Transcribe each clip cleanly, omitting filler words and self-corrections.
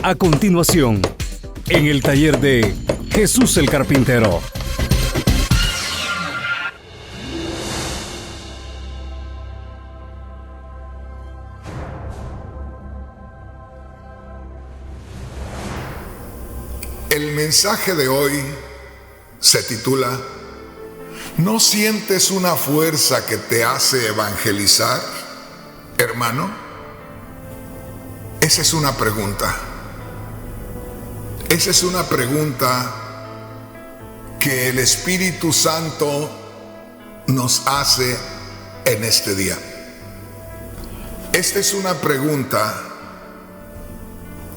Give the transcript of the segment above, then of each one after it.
A continuación, en el taller de Jesús el Carpintero. El mensaje de hoy se titula ¿No sientes una fuerza que te hace evangelizar, hermano? Esa es una pregunta. Esa es una pregunta que el Espíritu Santo nos hace en este día. Esta es una pregunta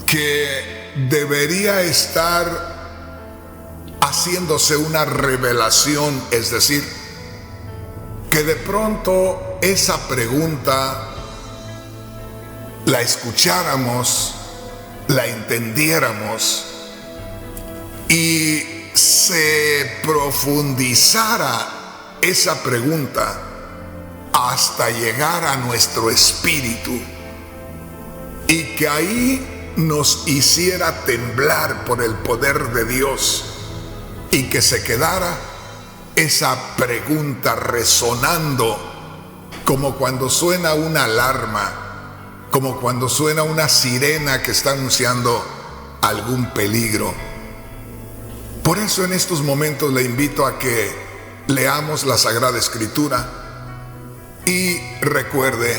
que debería estar haciéndose una revelación, es decir, que de pronto esa pregunta la escucháramos, la entendiéramos y se profundizara esa pregunta hasta llegar a nuestro espíritu y que ahí nos hiciera temblar por el poder de Dios y que se quedara esa pregunta resonando como cuando suena una alarma, como cuando suena una sirena que está anunciando algún peligro. Por eso en estos momentos le invito a que leamos la Sagrada Escritura y recuerde,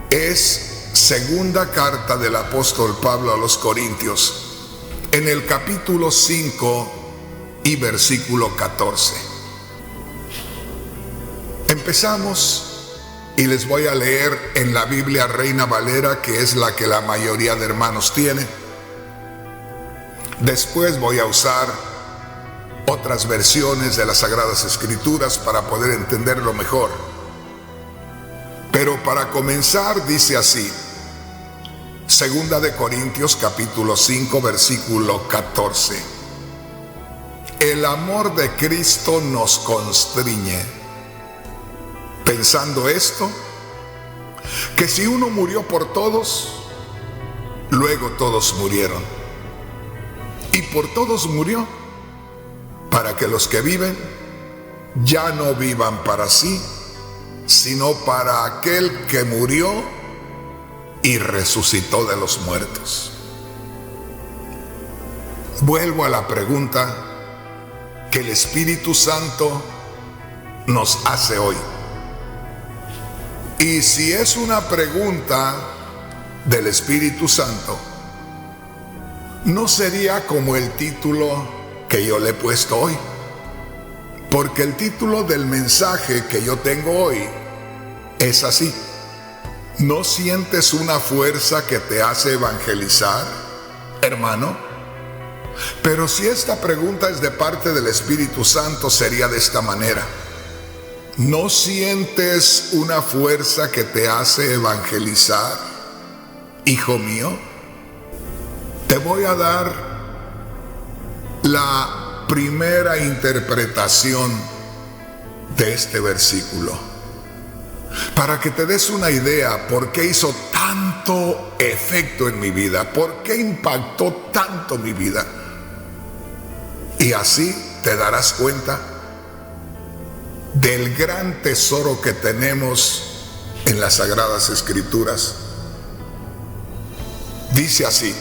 es segunda carta del apóstol Pablo a los Corintios, en el capítulo 5 y versículo 14. Empezamos y les voy a leer en la Biblia Reina Valera, que es la que la mayoría de hermanos tiene. Después voy a usar otras versiones de las Sagradas Escrituras para poder entenderlo mejor. Pero para comenzar dice así, Segunda de Corintios capítulo 5 versículo 14. El amor de Cristo nos constriñe, pensando esto, que si uno murió por todos, luego todos murieron. Y por todos murió, para que los que viven ya no vivan para sí, sino para aquel que murió y resucitó de los muertos. Vuelvo a la pregunta que el Espíritu Santo nos hace hoy. Y si es una pregunta del Espíritu Santo, no sería como el título que yo le he puesto hoy, porque el título del mensaje que yo tengo hoy es así: ¿No sientes una fuerza que te hace evangelizar, hermano? Pero si esta pregunta es de parte del Espíritu Santo, sería de esta manera: ¿No sientes una fuerza que te hace evangelizar, hijo mío? Te voy a dar la primera interpretación de este versículo, para que te des una idea por qué hizo tanto efecto en mi vida, por qué impactó tanto mi vida. Y así te darás cuenta del gran tesoro que tenemos en las Sagradas Escrituras. Dice así,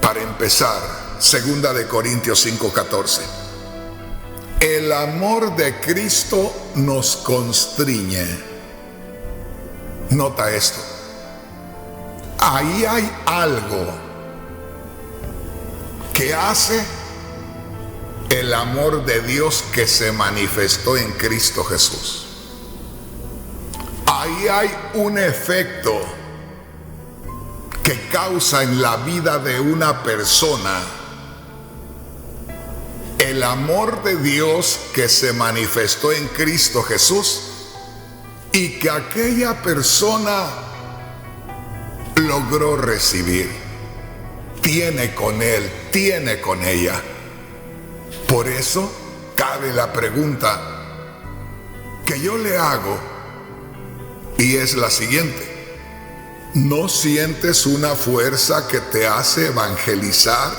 para empezar, Segunda de Corintios 5:14. El amor de Cristo nos constriñe. Nota esto. Ahí hay algo que hace el amor de Dios que se manifestó en Cristo Jesús. Ahí hay un efecto que causa en la vida de una persona el amor de Dios que se manifestó en Cristo Jesús, y que aquella persona logró recibir, tiene con él, tiene con ella. Por eso cabe la pregunta que yo le hago: Y es la siguiente: ¿no sientes una fuerza que te hace evangelizar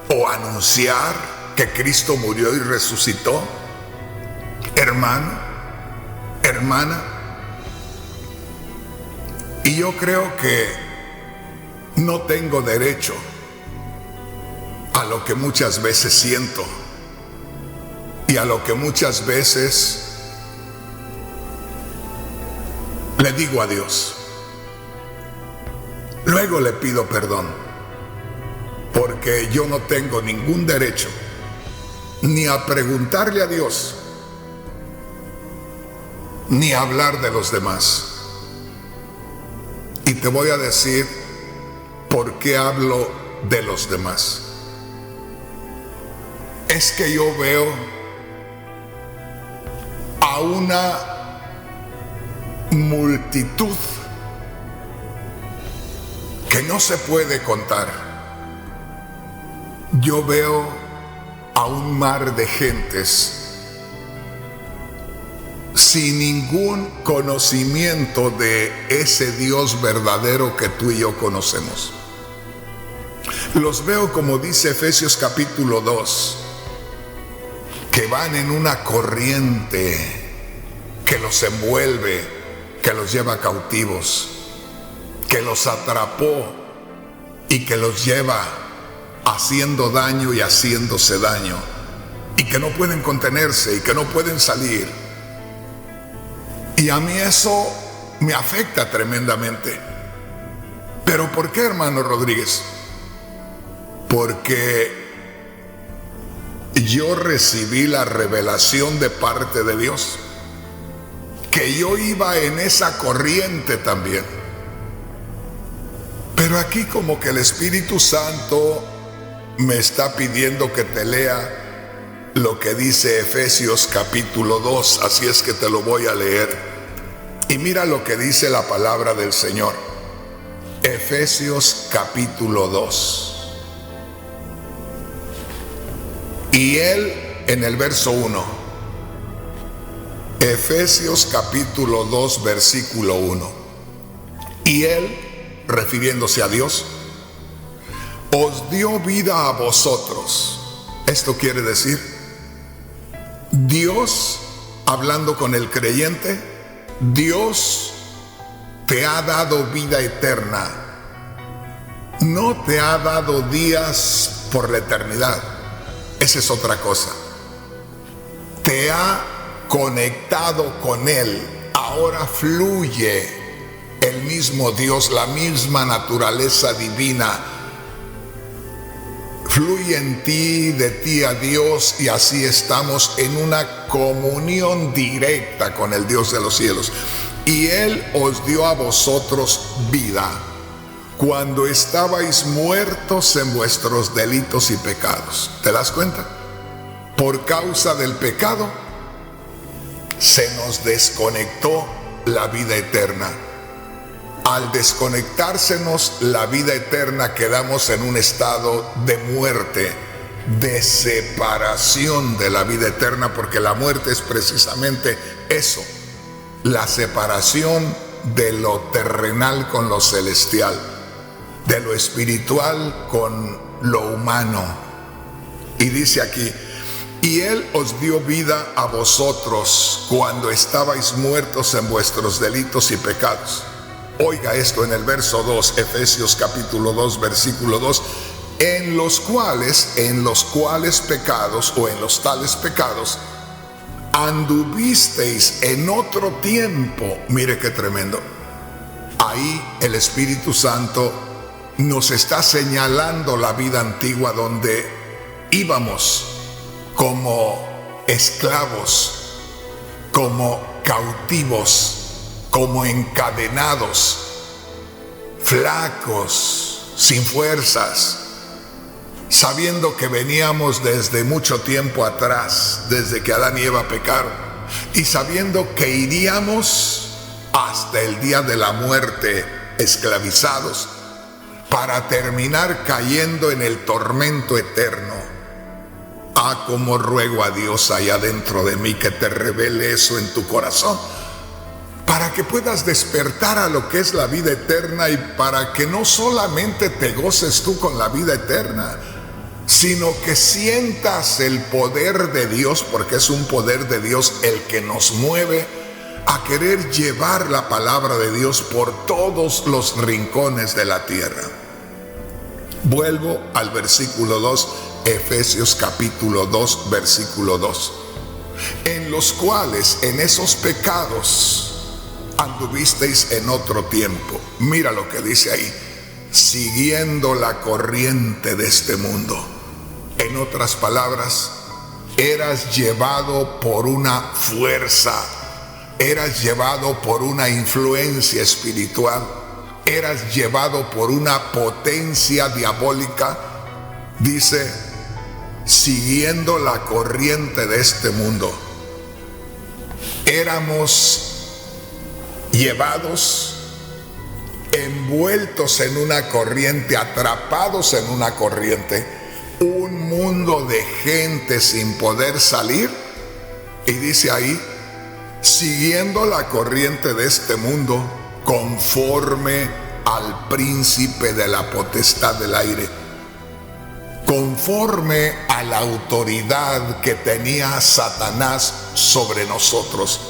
o anunciar que Cristo murió y resucitó? Hermano, hermana. Y yo creo que no tengo derecho a lo que muchas veces siento y a lo que muchas veces le digo a Dios. Luego le pido perdón, porque yo no tengo ningún derecho ni a preguntarle a Dios, ni a hablar de los demás. Y te voy a decir por qué hablo de los demás. Es que yo veo a una multitud que no se puede contar. Yo veo a un mar de gentes sin ningún conocimiento de ese Dios verdadero que tú y yo conocemos. Los veo, como dice Efesios capítulo 2, que van en una corriente que los envuelve, que los lleva cautivos, que los atrapó y que los lleva haciendo daño y haciéndose daño, y que no pueden contenerse y que no pueden salir. Y a mí eso me afecta tremendamente. ¿Pero por qué, hermano Rodríguez? Porque yo recibí la revelación de parte de Dios que yo iba en esa corriente también. Pero aquí como que el Espíritu Santo me está pidiendo que te lea lo que dice Efesios capítulo 2, así es que te lo voy a leer. Y mira lo que dice la palabra del Señor. Efesios capítulo 2. Y él en el verso 1. Efesios capítulo 2, versículo 1. Y él, refiriéndose a Dios, os dio vida a vosotros. Esto quiere decir, Dios, hablando con el creyente, Dios te ha dado vida eterna. No te ha dado días por la eternidad. Esa es otra cosa. Te ha conectado con Él. Ahora fluye el mismo Dios, la misma naturaleza divina. Fluye en ti, de ti a Dios, y así estamos en una comunión directa con el Dios de los cielos. Y Él os dio a vosotros vida cuando estabais muertos en vuestros delitos y pecados. ¿Te das cuenta? Por causa del pecado se nos desconectó la vida eterna. Al desconectársenos la vida eterna, quedamos en un estado de muerte, de separación de la vida eterna, porque la muerte es precisamente eso, la separación de lo terrenal con lo celestial, de lo espiritual con lo humano. Y dice aquí, y Él os dio vida a vosotros cuando estabais muertos en vuestros delitos y pecados. Oiga esto en el verso 2, Efesios capítulo 2, versículo 2, en los cuales pecados, o en los tales pecados, anduvisteis en otro tiempo. Mire qué tremendo. Ahí el Espíritu Santo nos está señalando la vida antigua, donde íbamos como esclavos, como cautivos, como encadenados, flacos, sin fuerzas, sabiendo que veníamos desde mucho tiempo atrás, desde que Adán y Eva pecaron, y sabiendo que iríamos hasta el día de la muerte esclavizados, para terminar cayendo en el tormento eterno. Ah, cómo ruego a Dios allá dentro de mí que te revele eso en tu corazón, para que puedas despertar a lo que es la vida eterna y para que no solamente te goces tú con la vida eterna, sino que sientas el poder de Dios, porque es un poder de Dios el que nos mueve a querer llevar la palabra de Dios por todos los rincones de la tierra. Vuelvo al versículo 2, Efesios capítulo 2, versículo 2. En los cuales, en esos pecados, anduvisteis en otro tiempo. Mira lo que dice ahí: siguiendo la corriente de este mundo. En otras palabras, eras llevado por una fuerza, eras llevado por una influencia espiritual, eras llevado por una potencia diabólica. Dice, siguiendo la corriente de este mundo. Éramos llevados, envueltos en una corriente, atrapados en una corriente, un mundo de gente sin poder salir. Y dice ahí, siguiendo la corriente de este mundo, conforme al príncipe de la potestad del aire, conforme a la autoridad que tenía Satanás sobre nosotros,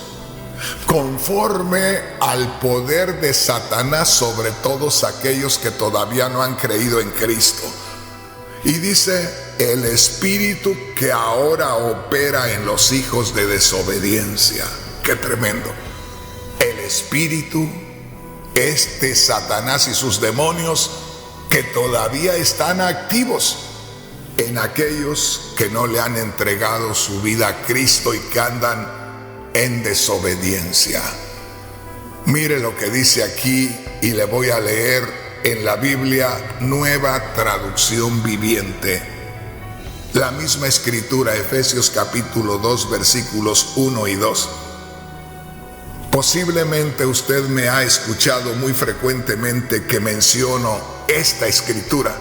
conforme al poder de Satanás sobre todos aquellos que todavía no han creído en Cristo. Y dice, el espíritu que ahora opera en los hijos de desobediencia. ¡Qué tremendo! El espíritu, Satanás y sus demonios, que todavía están activos en aquellos que no le han entregado su vida a Cristo y que andan en desobediencia. Mire lo que dice aquí, y le voy a leer en la Biblia Nueva Traducción Viviente. La misma escritura, Efesios capítulo 2, versículos 1 y 2. Posiblemente usted me ha escuchado muy frecuentemente que menciono esta escritura.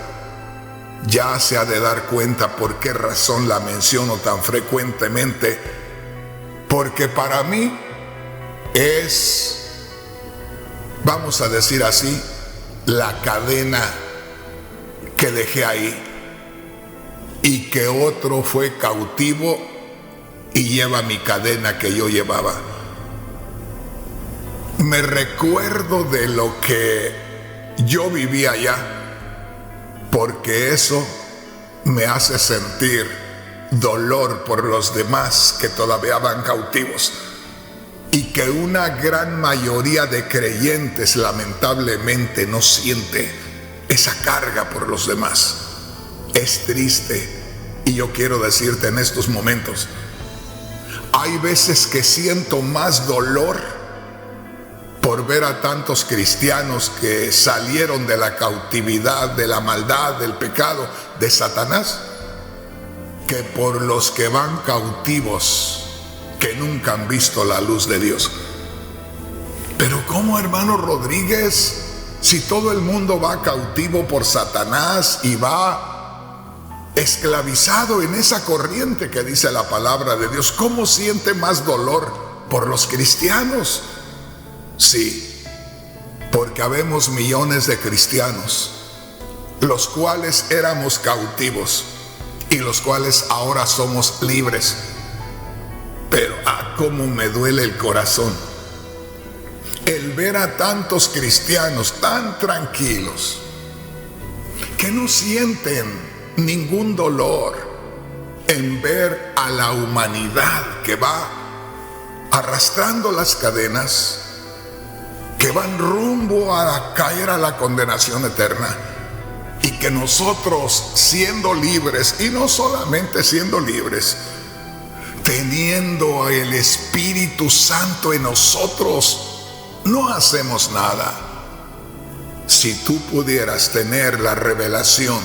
Ya se ha de dar cuenta por qué razón la menciono tan frecuentemente. Porque para mí es, vamos a decir así, la cadena que dejé ahí y que otro fue cautivo y lleva mi cadena que yo llevaba. Me recuerdo de lo que yo vivía allá, porque eso me hace sentir dolor por los demás que todavía van cautivos, y que una gran mayoría de creyentes lamentablemente no siente esa carga por los demás. Es triste, y yo quiero decirte en estos momentos, hay veces que siento más dolor por ver a tantos cristianos que salieron de la cautividad, de la maldad, del pecado, de Satanás, que por los que van cautivos, que nunca han visto la luz de Dios. Pero ¿cómo, hermano Rodríguez? Si todo el mundo va cautivo por Satanás y va esclavizado en esa corriente que dice la palabra de Dios, ¿cómo siente más dolor por los cristianos? Sí, porque habemos millones de cristianos, los cuales éramos cautivos y los cuales ahora somos libres. Pero cómo me duele el corazón el ver a tantos cristianos tan tranquilos, que no sienten ningún dolor en ver a la humanidad que va arrastrando las cadenas, que van rumbo a caer a la condenación eterna. Y que nosotros, siendo libres, y no solamente siendo libres, teniendo el Espíritu Santo en nosotros, no hacemos nada. Si tú pudieras tener la revelación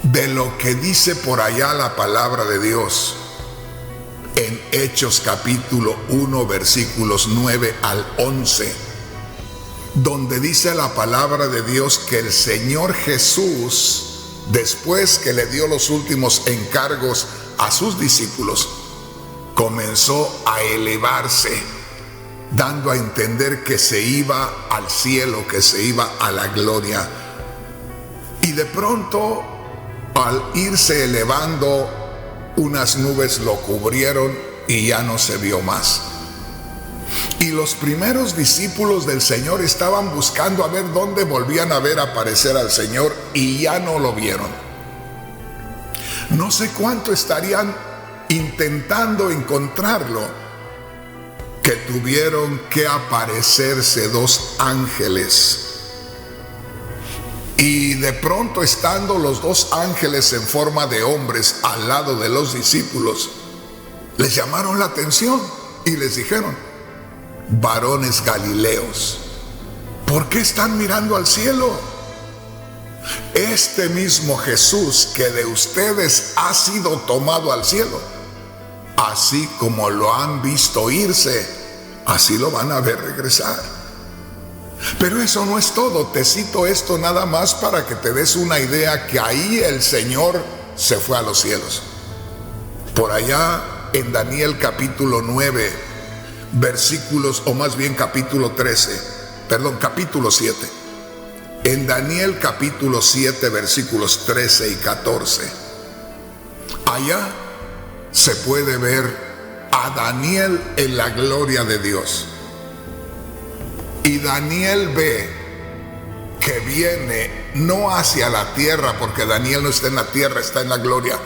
de lo que dice por allá la palabra de Dios en Hechos capítulo 1, versículos 9 al 11, donde dice la palabra de Dios que el Señor Jesús, después que le dio los últimos encargos a sus discípulos, comenzó a elevarse dando a entender que se iba al cielo, que se iba a la gloria. Y de pronto, al irse elevando, unas nubes lo cubrieron y ya no se vio más. Y los primeros discípulos del Señor estaban buscando a ver dónde volvían a ver aparecer al Señor y ya no lo vieron. No sé cuánto estarían intentando encontrarlo, que tuvieron que aparecerse dos ángeles. Y de pronto, estando los dos ángeles en forma de hombres al lado de los discípulos, les llamaron la atención y les dijeron: varones galileos, ¿por qué están mirando al cielo? Este mismo Jesús que de ustedes ha sido tomado al cielo, así como lo han visto irse, así lo van a ver regresar. Pero eso no es todo. Te cito esto nada más para que te des una idea que ahí el Señor se fue a los cielos. Por allá en Daniel capítulo 9, versículos, o más bien capítulo 7. En Daniel capítulo 7, versículos 13 y 14. Allá se puede ver a Daniel en la gloria de Dios. Y Daniel ve que viene no hacia la tierra, porque Daniel no está en la tierra, está en la gloria.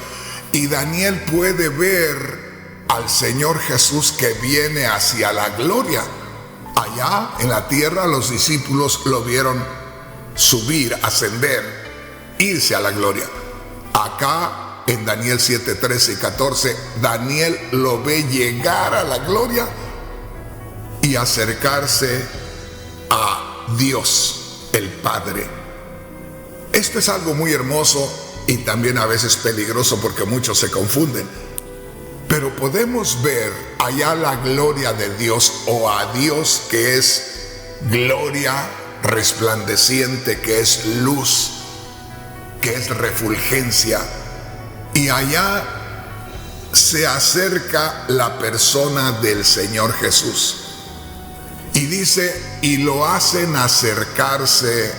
Y Daniel puede ver al Señor Jesús que viene hacia la gloria. Allá en la tierra los discípulos lo vieron subir, ascender, irse a la gloria. Acá en Daniel 7, 13 y 14, Daniel lo ve llegar a la gloria y acercarse a Dios, el Padre. Esto es algo muy hermoso y también a veces peligroso, porque muchos se confunden. Pero podemos ver allá la gloria de Dios, o a Dios que es gloria resplandeciente, que es luz, que es refulgencia. Y allá se acerca la persona del Señor Jesús. Y dice, y lo hacen acercarse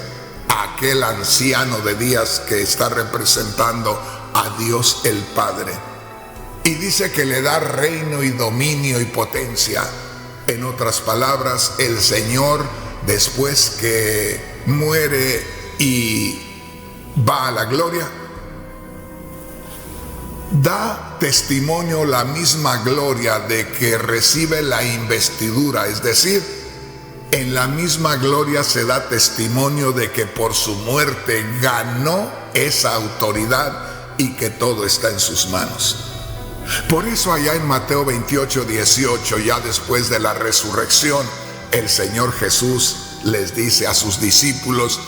a aquel anciano de días que está representando a Dios el Padre. Y dice que le da reino y dominio y potencia. En otras palabras, el Señor, después que muere y va a la gloria, da testimonio la misma gloria de que recibe la investidura. Es decir, en la misma gloria se da testimonio de que por su muerte ganó esa autoridad y que todo está en sus manos. Por eso allá en Mateo 28, 18, ya después de la resurrección, el Señor Jesús les dice a sus discípulos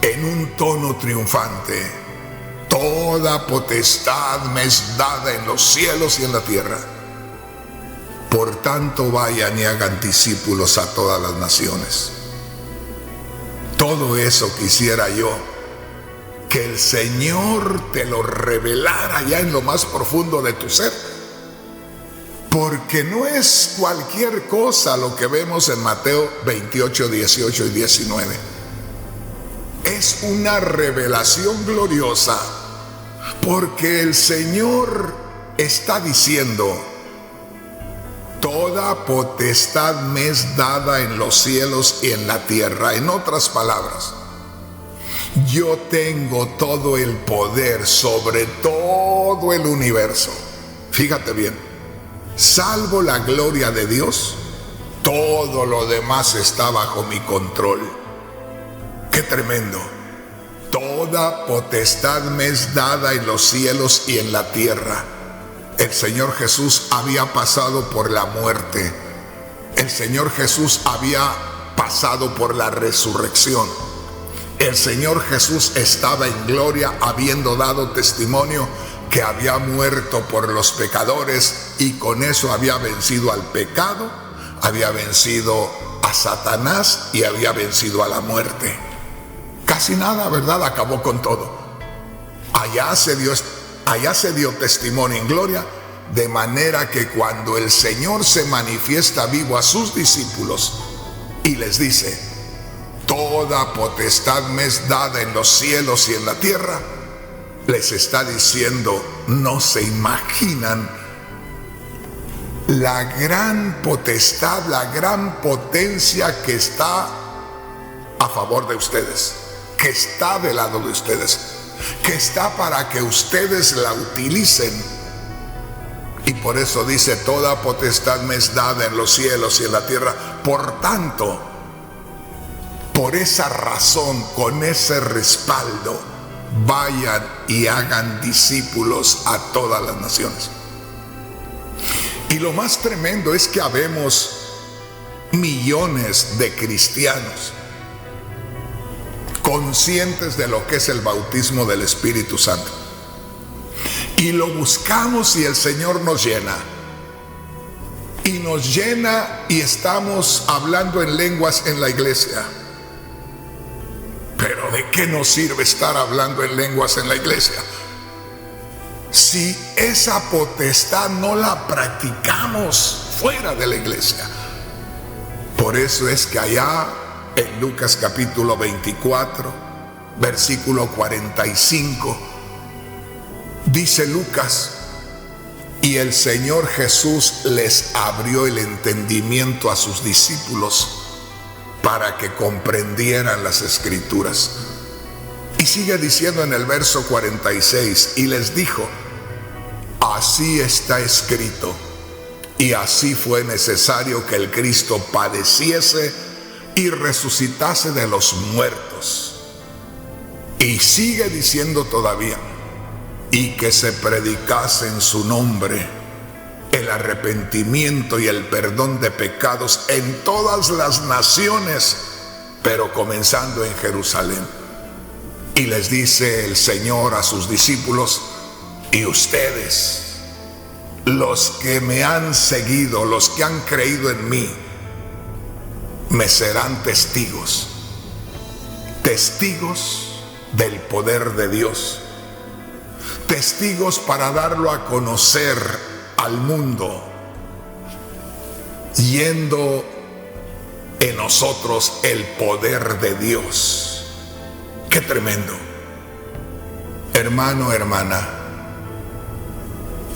en un tono triunfante: toda potestad me es dada en los cielos y en la tierra. Por tanto, vayan y hagan discípulos a todas las naciones. Todo eso quisiera yo que el Señor te lo revelara ya en lo más profundo de tu ser. Porque no es cualquier cosa lo que vemos en Mateo 28, 18 y 19. Es una revelación gloriosa, porque el Señor está diciendo: toda potestad me es dada en los cielos y en la tierra. En otras palabras, yo tengo todo el poder sobre todo el universo. Fíjate bien, salvo la gloria de Dios, todo lo demás está bajo mi control. ¡Qué tremendo! Toda potestad me es dada en los cielos y en la tierra. El Señor Jesús había pasado por la muerte. El Señor Jesús había pasado por la resurrección. El Señor Jesús estaba en gloria, habiendo dado testimonio que había muerto por los pecadores, y con eso había vencido al pecado, había vencido a Satanás y había vencido a la muerte. Casi nada, ¿verdad? Acabó con todo. Allá se dio testimonio en gloria, de manera que cuando el Señor se manifiesta vivo a sus discípulos y les dice: toda potestad me es dada en los cielos y en la tierra, les está diciendo, no se imaginan la gran potestad, la gran potencia que está a favor de ustedes, que está del lado de ustedes, que está para que ustedes la utilicen. Y por eso dice: toda potestad me es dada en los cielos y en la tierra. Por tanto, por esa razón, con ese respaldo, vayan y hagan discípulos a todas las naciones. Y lo más tremendo es que habemos millones de cristianos conscientes de lo que es el bautismo del Espíritu Santo. Y lo buscamos y el Señor nos llena. Y nos llena y estamos hablando en lenguas en la iglesia. Pero ¿de qué nos sirve estar hablando en lenguas en la iglesia si esa potestad no la practicamos fuera de la iglesia? Por eso es que allá en Lucas capítulo 24, versículo 45, dice Lucas: y el Señor Jesús les abrió el entendimiento a sus discípulos para que comprendieran las Escrituras. Y sigue diciendo en el verso 46: y les dijo: así está escrito, y así fue necesario que el Cristo padeciese y resucitase de los muertos. Y sigue diciendo todavía: y que se predicase en su nombre el arrepentimiento y el perdón de pecados en todas las naciones, pero comenzando en Jerusalén. Y les dice el Señor a sus discípulos: y ustedes, los que me han seguido, los que han creído en mí, me serán testigos, testigos del poder de Dios, testigos para darlo a conocer al mundo, yendo en nosotros el poder de Dios. ¡Qué tremendo! Hermano, hermana,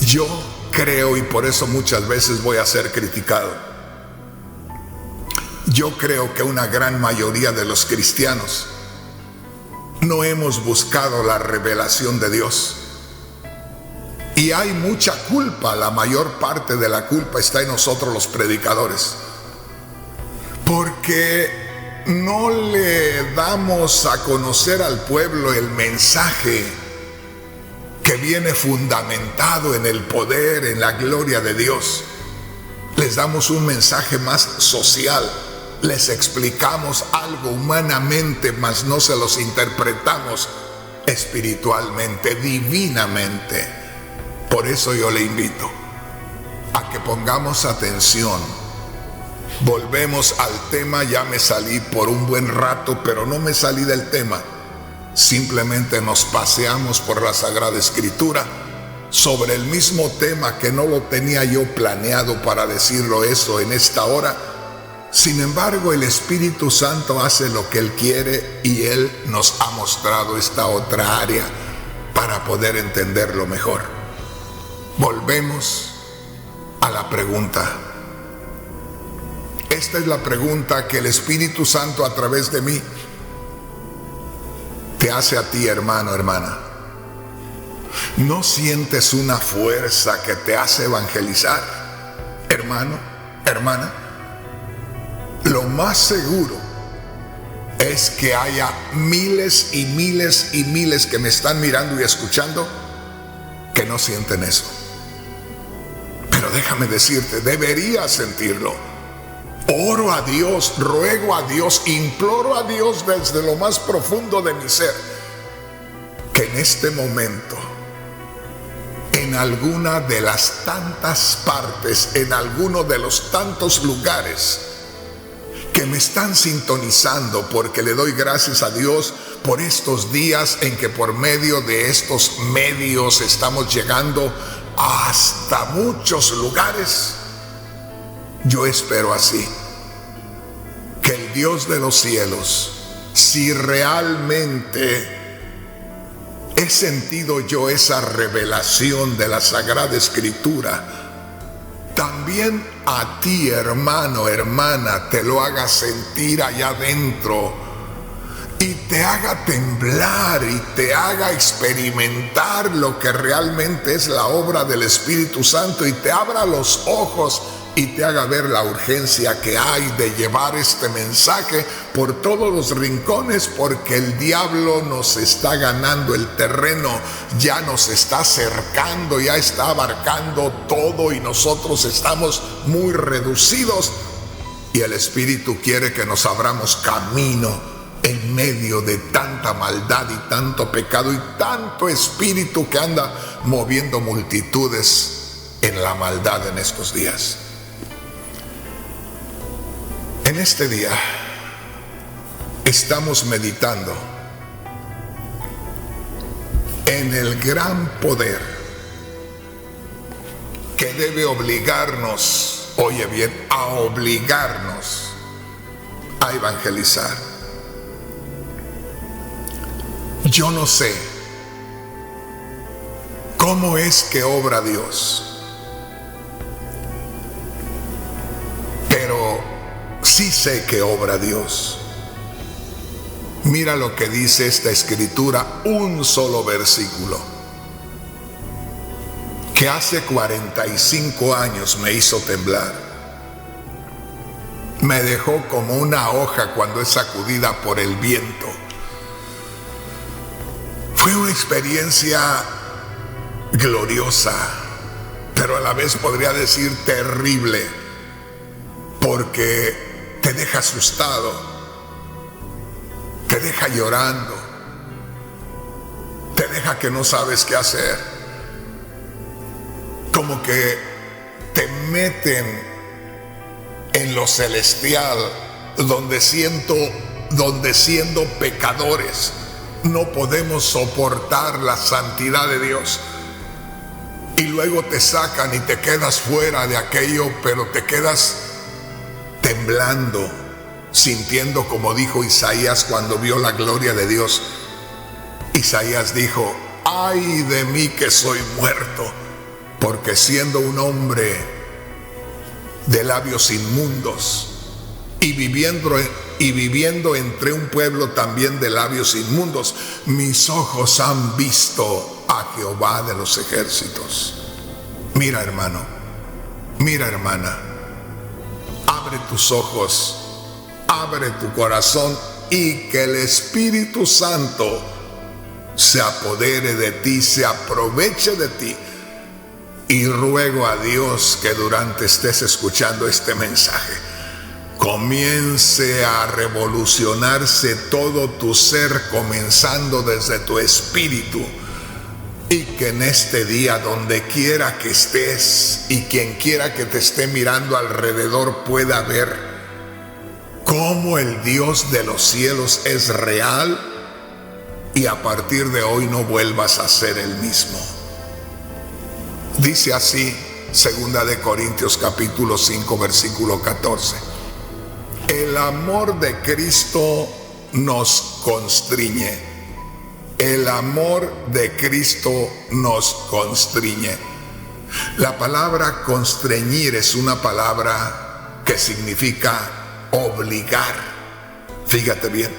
yo creo, y por eso muchas veces voy a ser criticado, yo creo que una gran mayoría de los cristianos no hemos buscado la revelación de Dios. Y hay mucha culpa, la mayor parte de la culpa está en nosotros los predicadores, porque no le damos a conocer al pueblo el mensaje que viene fundamentado en el poder, en la gloria de Dios. Les damos un mensaje más social, les explicamos algo humanamente, mas no se los interpretamos espiritualmente, divinamente. Por eso yo le invito a que pongamos atención. Volvemos al tema. Ya me salí por un buen rato, pero no me salí del tema. Simplemente nos paseamos por la Sagrada Escritura sobre el mismo tema, que no lo tenía yo planeado para decirlo eso en esta hora. Sin embargo, el Espíritu Santo hace lo que Él quiere y Él nos ha mostrado esta otra área para poder entenderlo mejor. Volvemos a la pregunta. Esta es la pregunta que el Espíritu Santo a través de mí te hace a ti, hermano, hermana. ¿No sientes una fuerza que te hace evangelizar, hermano, hermana? Lo más seguro es que haya miles y miles y miles que me están mirando y escuchando que no sienten eso. Pero déjame decirte, deberías sentirlo. Oro a Dios, ruego a Dios, imploro a Dios desde lo más profundo de mi ser, que en este momento, en alguna de las tantas partes, en alguno de los tantos lugares que me están sintonizando, porque le doy gracias a Dios por estos días en que por medio de estos medios estamos llegando hasta muchos lugares. Yo espero así, que el Dios de los cielos, si realmente he sentido yo esa revelación de la Sagrada Escritura, también a ti, hermano, hermana, te lo haga sentir allá adentro y te haga temblar y te haga experimentar lo que realmente es la obra del Espíritu Santo, y te abra los ojos y te haga ver la urgencia que hay de llevar este mensaje por todos los rincones, porque el diablo nos está ganando el terreno, ya nos está cercando, ya está abarcando todo y nosotros estamos muy reducidos, y el Espíritu quiere que nos abramos camino en medio de tanta maldad y tanto pecado y tanto espíritu que anda moviendo multitudes en la maldad en estos días. En este día estamos meditando en el gran poder que debe obligarnos, oye bien, a obligarnos a evangelizar. Yo no sé cómo es que obra Dios, pero sí sé que obra Dios. Mira lo que dice esta escritura, un solo versículo, que hace 45 años me hizo temblar. Me dejó como una hoja cuando es sacudida por el viento. Fue una experiencia gloriosa, pero a la vez podría decir terrible, porque te deja asustado, te deja llorando, te deja que no sabes qué hacer, como que te meten en lo celestial, donde siendo pecadores no podemos soportar la santidad de Dios, y luego te sacan y te quedas fuera de aquello, pero te quedas temblando, sintiendo como dijo Isaías cuando vio la gloria de Dios. Isaías dijo: ay de mí que soy muerto, porque siendo un hombre de labios inmundos y viviendo entre un pueblo también de labios inmundos, mis ojos han visto a Jehová de los ejércitos. Mira, hermano, mira, hermana, abre tus ojos, abre tu corazón, y que el Espíritu Santo se apodere de ti, se aproveche de ti. Y ruego a Dios que durante estés escuchando este mensaje, comience a revolucionarse todo tu ser, comenzando desde tu espíritu, y que en este día, donde quiera que estés y quien quiera que te esté mirando alrededor, pueda ver cómo el Dios de los cielos es real, y a partir de hoy no vuelvas a ser el mismo. Dice así 2 de Corintios capítulo 5 versículo 14: el amor de Cristo nos constriñe. El amor de Cristo nos constriñe. La palabra constreñir es una palabra que significa obligar. Fíjate bien,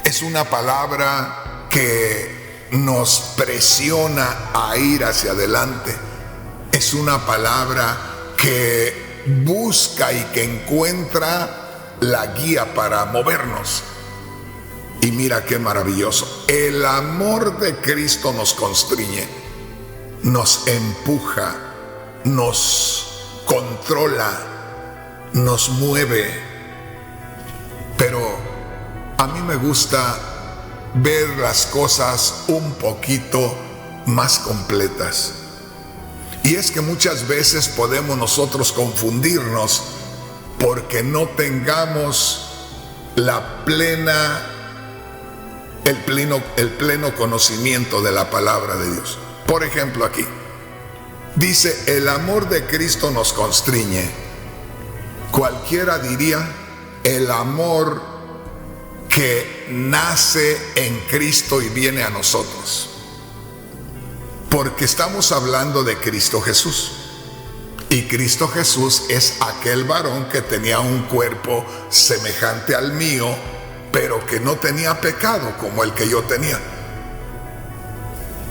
es una palabra que nos presiona a ir hacia adelante. Es una palabra que busca y que encuentra la guía para movernos. Y mira qué maravilloso. El amor de Cristo nos constriñe, nos empuja, nos controla, nos mueve. Pero a mí me gusta ver las cosas un poquito más completas. Y es que muchas veces podemos nosotros confundirnos porque no tengamos el pleno conocimiento de la palabra de Dios. Por ejemplo, aquí Dice, el amor de Cristo nos constriñe. Cualquiera diría, el amor que nace en Cristo y viene a nosotros. Porque estamos hablando de Cristo Jesús. Y Cristo Jesús es aquel varón que tenía un cuerpo semejante al mío, pero que no tenía pecado como el que yo tenía.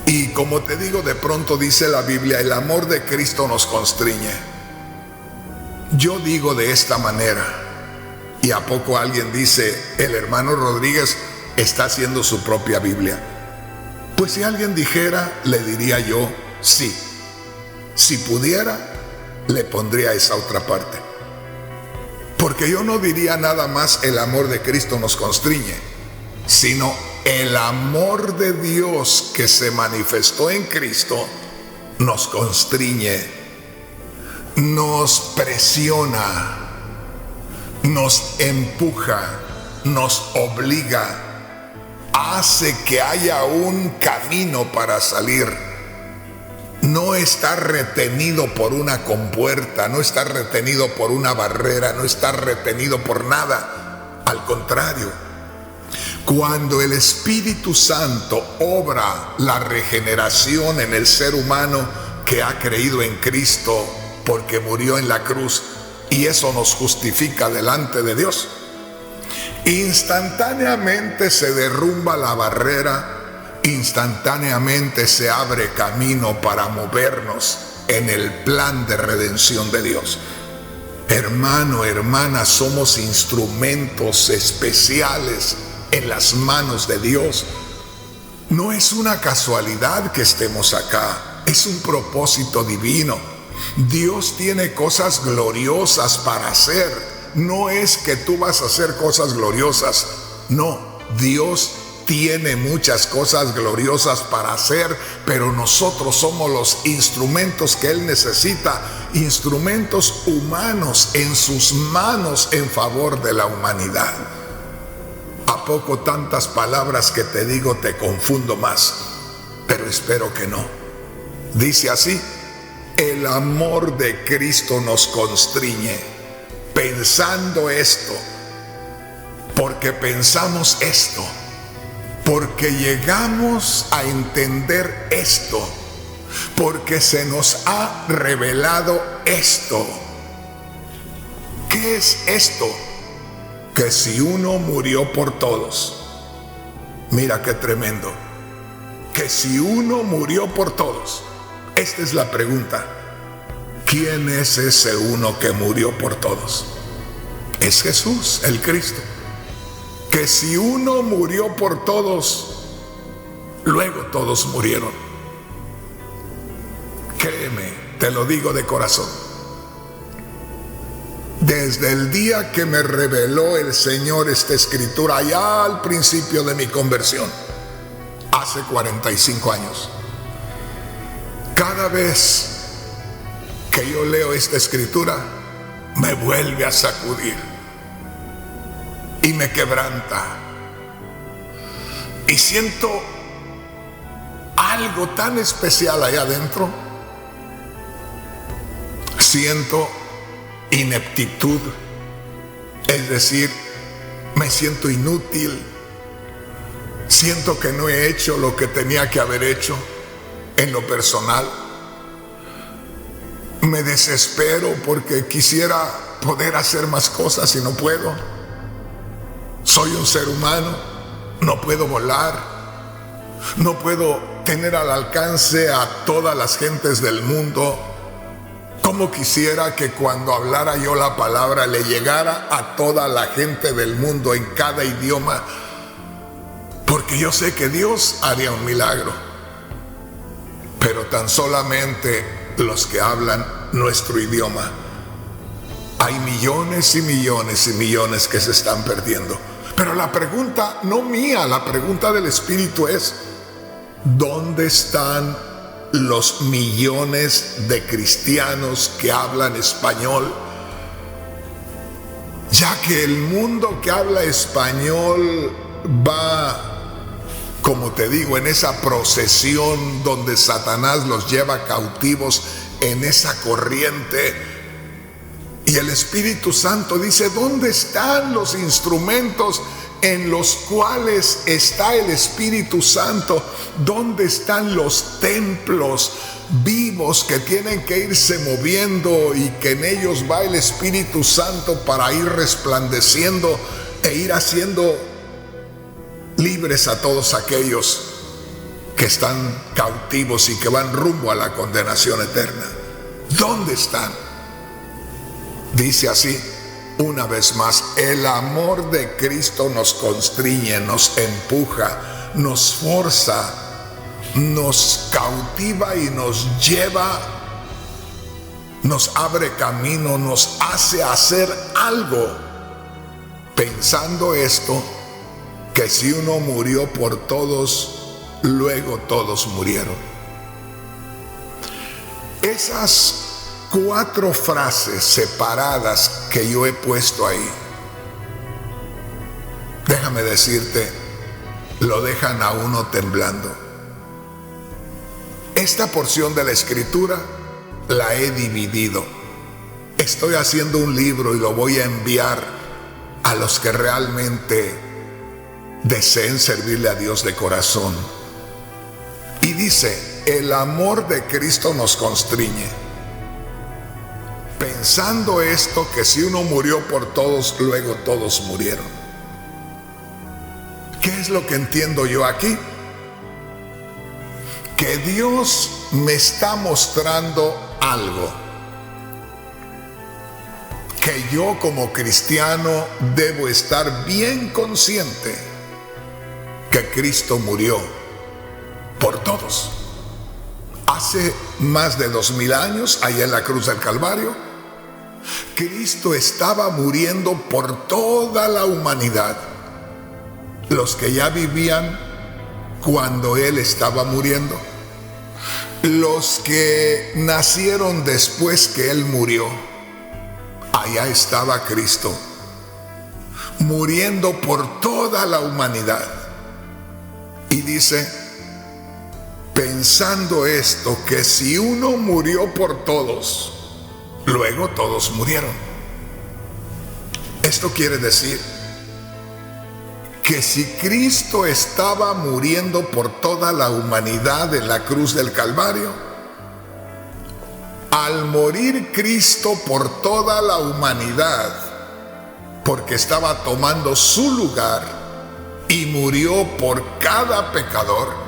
Y como te digo, de pronto dice la Biblia, el amor de Cristo nos constriñe. Yo digo de esta manera, y a poco alguien dice, el hermano Rodríguez está haciendo su propia Biblia. Pues si alguien dijera, le diría yo, sí. Si pudiera, le pondría esa otra parte. Porque yo no diría nada más el amor de Cristo nos constriñe, sino el amor de Dios que se manifestó en Cristo nos constriñe, nos presiona, nos empuja, nos obliga, hace que haya un camino para salir. No está retenido por una compuerta, no está retenido por una barrera, no está retenido por nada. Al contrario, cuando el Espíritu Santo obra la regeneración en el ser humano que ha creído en Cristo porque murió en la cruz, y eso nos justifica delante de Dios, instantáneamente se derrumba la barrera, instantáneamente se abre camino para movernos en el plan de redención de Dios. Hermano, hermana, somos instrumentos especiales en las manos de Dios. No es una casualidad que estemos acá, es un propósito divino. Dios tiene cosas gloriosas para hacer. No es que tú vas a hacer cosas gloriosas, no, Dios tiene muchas cosas gloriosas para hacer, pero nosotros somos los instrumentos que Él necesita, instrumentos humanos en sus manos en favor de la humanidad. ¿A poco tantas palabras que te digo te confundo más? Pero espero que no. Dice así, el amor de Cristo nos constriñe, pensando esto, porque pensamos esto, porque llegamos a entender esto, porque se nos ha revelado esto. ¿Qué es esto? Que si uno murió por todos, mira qué tremendo, que si uno murió por todos, esta es la pregunta, ¿quién es ese uno que murió por todos? Es Jesús, el Cristo. Que si uno murió por todos, luego todos murieron. Créeme, te lo digo de corazón. Desde el día que me reveló el Señor esta escritura, allá al principio de mi conversión, hace 45 años, cada vez que yo leo esta escritura, me vuelve a sacudir y me quebranta. Y siento algo tan especial allá adentro. Siento ineptitud, es decir, me siento inútil. Siento que no he hecho lo que tenía que haber hecho en lo personal. Me desespero porque quisiera poder hacer más cosas y no puedo. Soy un ser humano, no puedo volar, no puedo tener al alcance a todas las gentes del mundo. Como quisiera que cuando hablara yo la palabra le llegara a toda la gente del mundo en cada idioma, porque yo sé que Dios haría un milagro, pero tan solamente los que hablan nuestro idioma. Hay millones y millones y millones que se están perdiendo. Pero la pregunta, no mía, la pregunta del Espíritu es, ¿dónde están los millones de cristianos que hablan español? Ya que el mundo que habla español va, como te digo, en esa procesión donde Satanás los lleva cautivos en esa corriente. Y el Espíritu Santo dice: ¿dónde están los instrumentos en los cuales está el Espíritu Santo? ¿Dónde están los templos vivos que tienen que irse moviendo y que en ellos va el Espíritu Santo para ir resplandeciendo e ir haciendo libres a todos aquellos que están cautivos y que van rumbo a la condenación eterna? ¿Dónde están? Dice así, una vez más: el amor de Cristo nos constriñe, nos empuja, nos forza, nos cautiva y nos lleva, nos abre camino, nos hace hacer algo. Pensando esto, que si uno murió por todos, luego todos murieron. Esas 4 frases separadas que yo he puesto ahí, déjame decirte, lo dejan a uno temblando. Esta porción de la Escritura la he dividido. Estoy haciendo un libro y lo voy a enviar a los que realmente deseen servirle a Dios de corazón. Y dice: el amor de Cristo nos constriñe. Pensando esto, que si uno murió por todos, luego todos murieron. ¿Qué es lo que entiendo yo aquí? Que Dios me está mostrando algo que yo como cristiano debo estar bien consciente: que Cristo murió por todos. Hace más de 2000 años, allá en la cruz del Calvario, Cristo estaba muriendo por toda la humanidad. Los que ya vivían cuando Él estaba muriendo, los que nacieron después que Él murió, allá estaba Cristo, muriendo por toda la humanidad. Y dice: pensando esto, que si uno murió por todos, luego todos murieron. Esto quiere decir que si Cristo estaba muriendo por toda la humanidad en la cruz del Calvario, al morir Cristo por toda la humanidad, porque estaba tomando su lugar y murió por cada pecador,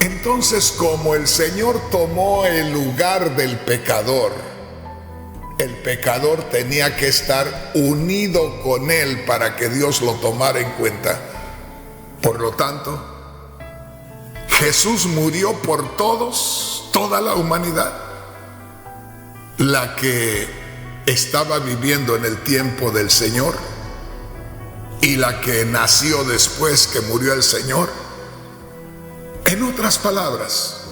entonces, como el Señor tomó el lugar del pecador, el pecador tenía que estar unido con Él para que Dios lo tomara en cuenta. Por lo tanto, Jesús murió por todos, toda la humanidad, la que estaba viviendo en el tiempo del Señor y la que nació después que murió el Señor. En otras palabras,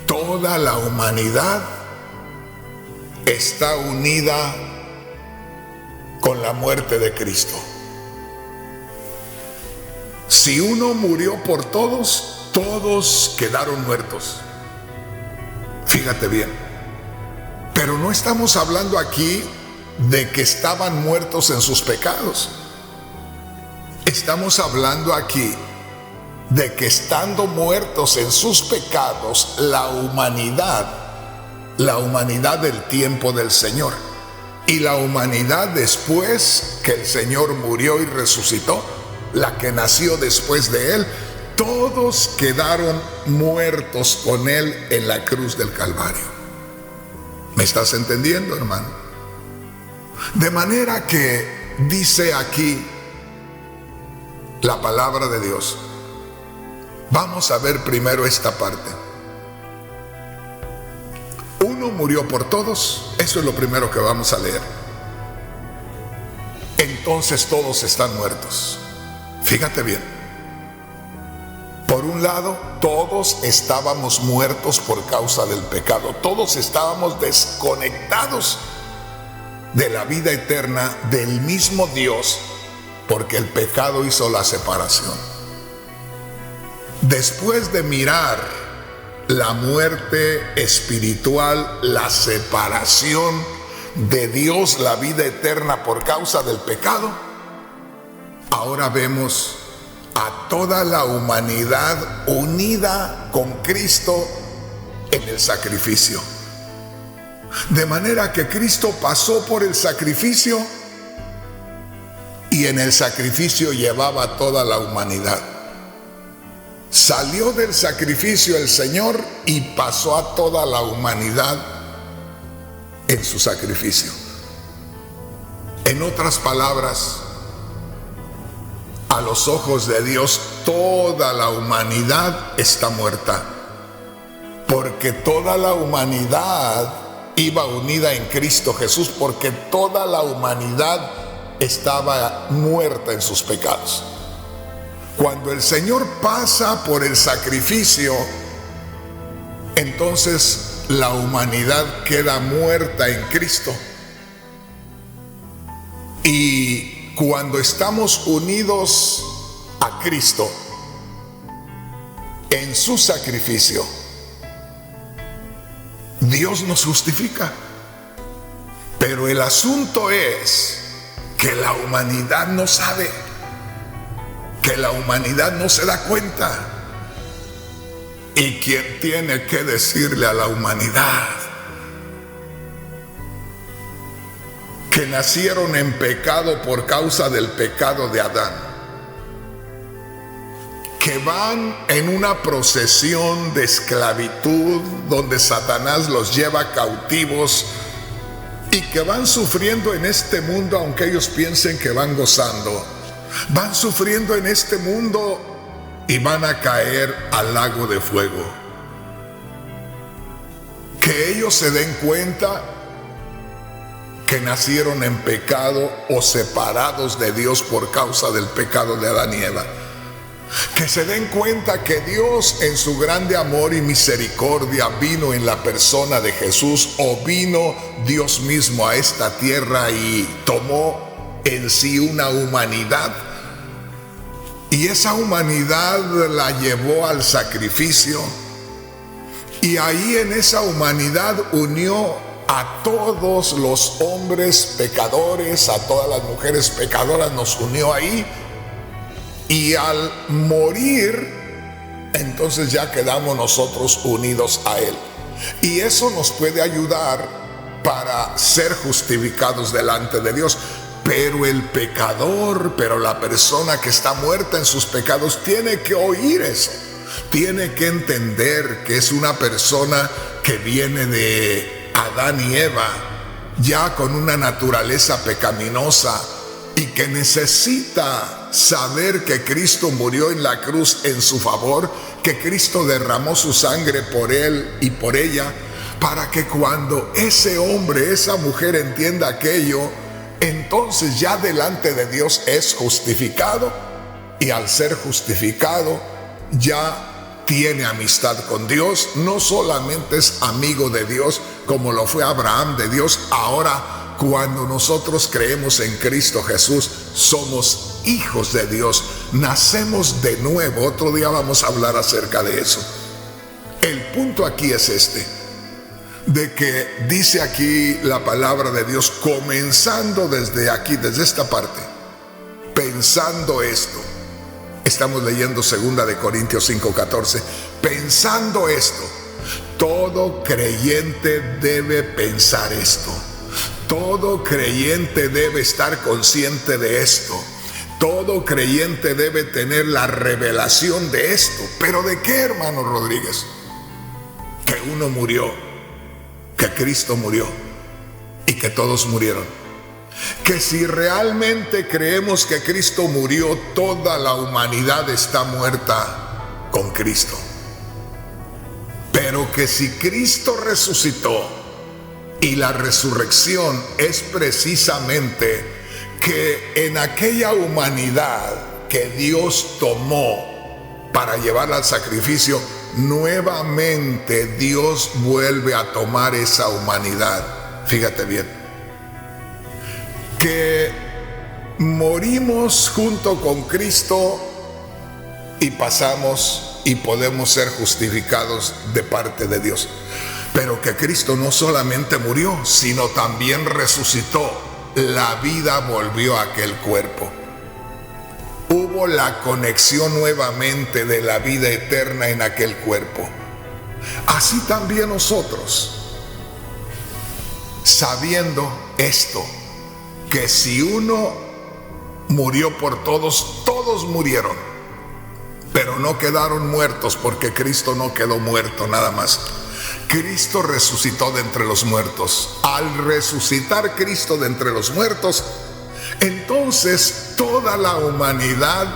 toda la humanidad está unida con la muerte de Cristo. Si uno murió por todos, todos quedaron muertos. Fíjate bien. Pero no estamos hablando aquí de que estaban muertos en sus pecados. Estamos hablando aquí de que estando muertos en sus pecados, la humanidad del tiempo del Señor y la humanidad después que el Señor murió y resucitó, la que nació después de Él, todos quedaron muertos con Él en la cruz del Calvario. ¿Me estás entendiendo, hermano? De manera que dice aquí la palabra de Dios. Vamos a ver primero esta parte. Uno murió por todos, eso es lo primero que vamos a leer. Entonces todos están muertos. Fíjate bien. Por un lado, todos estábamos muertos por causa del pecado. Todos estábamos desconectados de la vida eterna del mismo Dios, porque el pecado hizo la separación. Después de mirar la muerte espiritual, la separación de Dios, la vida eterna por causa del pecado, ahora vemos a toda la humanidad unida con Cristo en el sacrificio. De manera que Cristo pasó por el sacrificio y en el sacrificio llevaba a toda la humanidad. Salió del sacrificio el Señor y pasó a toda la humanidad en su sacrificio. En otras palabras, a los ojos de Dios, toda la humanidad está muerta, porque toda la humanidad iba unida en Cristo Jesús, porque toda la humanidad estaba muerta en sus pecados. Cuando el Señor pasa por el sacrificio, entonces la humanidad queda muerta en Cristo. Y cuando estamos unidos a Cristo en su sacrificio, Dios nos justifica. Pero el asunto es que la humanidad no sabe, que la humanidad no se da cuenta. ¿Y quién tiene que decirle a la humanidad que nacieron en pecado por causa del pecado de Adán, que van en una procesión de esclavitud donde Satanás los lleva cautivos y que van sufriendo en este mundo, aunque ellos piensen que van gozando? Van sufriendo en este mundo y van a caer al lago de fuego. Que ellos se den cuenta que nacieron en pecado o separados de Dios por causa del pecado de Adán y Eva. Que se den cuenta que Dios, en su grande amor y misericordia, vino en la persona de Jesús, o vino Dios mismo a esta tierra y tomó en sí una humanidad. Y esa humanidad la llevó al sacrificio. Y ahí en esa humanidad unió a todos los hombres pecadores, a todas las mujeres pecadoras, nos unió ahí. Y al morir, entonces ya quedamos nosotros unidos a Él. Y eso nos puede ayudar para ser justificados delante de Dios. Pero el pecador, pero la persona que está muerta en sus pecados, tiene que oír eso. Tiene que entender que es una persona que viene de Adán y Eva, ya con una naturaleza pecaminosa, y que necesita saber que Cristo murió en la cruz en su favor, que Cristo derramó su sangre por él y por ella, para que cuando ese hombre, esa mujer entienda aquello, entonces ya delante de Dios es justificado, y al ser justificado ya tiene amistad con Dios. No solamente es amigo de Dios como lo fue Abraham de Dios, ahora cuando nosotros creemos en Cristo Jesús, somos hijos de Dios, nacemos de nuevo. Otro día vamos a hablar acerca de eso. El punto aquí es este, de que dice aquí la palabra de Dios, comenzando desde aquí, desde esta parte, pensando esto. Estamos leyendo 2 de Corintios 5:14. Pensando esto, todo creyente debe pensar esto. Todo creyente debe estar consciente de esto. Todo creyente debe tener la revelación de esto. ¿Pero de qué, hermano Rodríguez? Que uno murió, que Cristo murió y que todos murieron. Que si realmente creemos que Cristo murió, toda la humanidad está muerta con Cristo. Pero que si Cristo resucitó, y la resurrección es precisamente que en aquella humanidad que Dios tomó para llevarla al sacrificio, nuevamente Dios vuelve a tomar esa humanidad. Fíjate bien, que morimos junto con Cristo y pasamos y podemos ser justificados de parte de Dios. Pero que Cristo no solamente murió, sino también resucitó. La vida volvió a aquel cuerpo. Hubo la conexión nuevamente de la vida eterna en aquel cuerpo. Así también nosotros, sabiendo esto, que si uno murió por todos, todos murieron, pero no quedaron muertos, porque Cristo no quedó muerto nada más. Cristo resucitó de entre los muertos. Al resucitar Cristo de entre los muertos, entonces toda la humanidad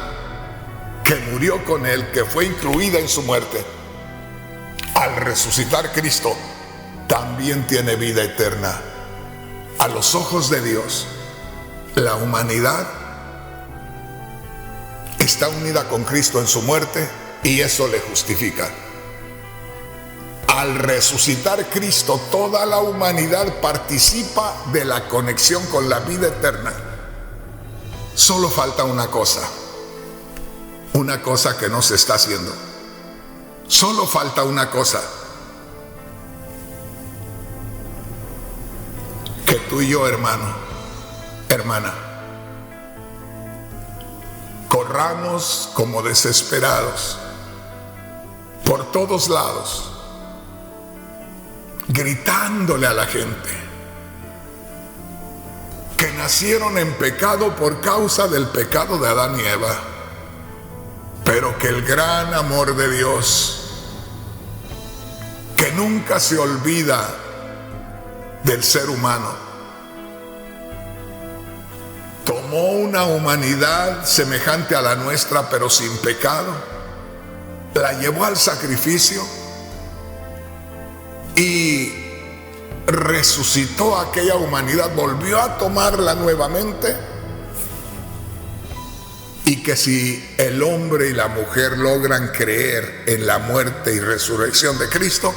que murió con Él, que fue incluida en su muerte, al resucitar Cristo, también tiene vida eterna. A los ojos de Dios, la humanidad está unida con Cristo en su muerte y eso le justifica. Al resucitar Cristo, toda la humanidad participa de la conexión con la vida eterna. Solo falta una cosa que no se está haciendo. Solo falta una cosa: que tú y yo, hermano, hermana, corramos como desesperados por todos lados, gritándole a la gente que nacieron en pecado por causa del pecado de Adán y Eva, pero que el gran amor de Dios, que nunca se olvida del ser humano, tomó una humanidad semejante a la nuestra, pero sin pecado, la llevó al sacrificio y resucitó a aquella humanidad, volvió a tomarla nuevamente. Y que si el hombre y la mujer logran creer en la muerte y resurrección de Cristo,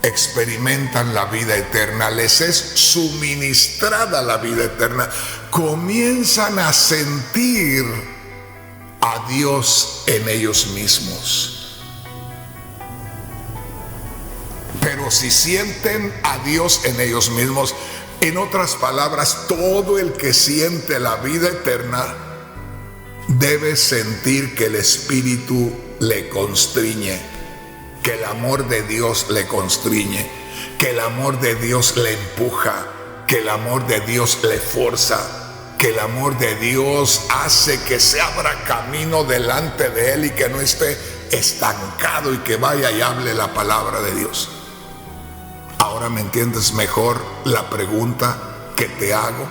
experimentan la vida eterna, les es suministrada la vida eterna, comienzan a sentir a Dios en ellos mismos. Pero si sienten a Dios en ellos mismos, en otras palabras, todo el que siente la vida eterna debe sentir que el Espíritu le constriñe, que el amor de Dios le constriñe, que el amor de Dios le empuja, que el amor de Dios le forza, que el amor de Dios hace que se abra camino delante de él y que no esté estancado y que vaya y hable la palabra de Dios. Ahora me entiendes mejor la pregunta que te hago,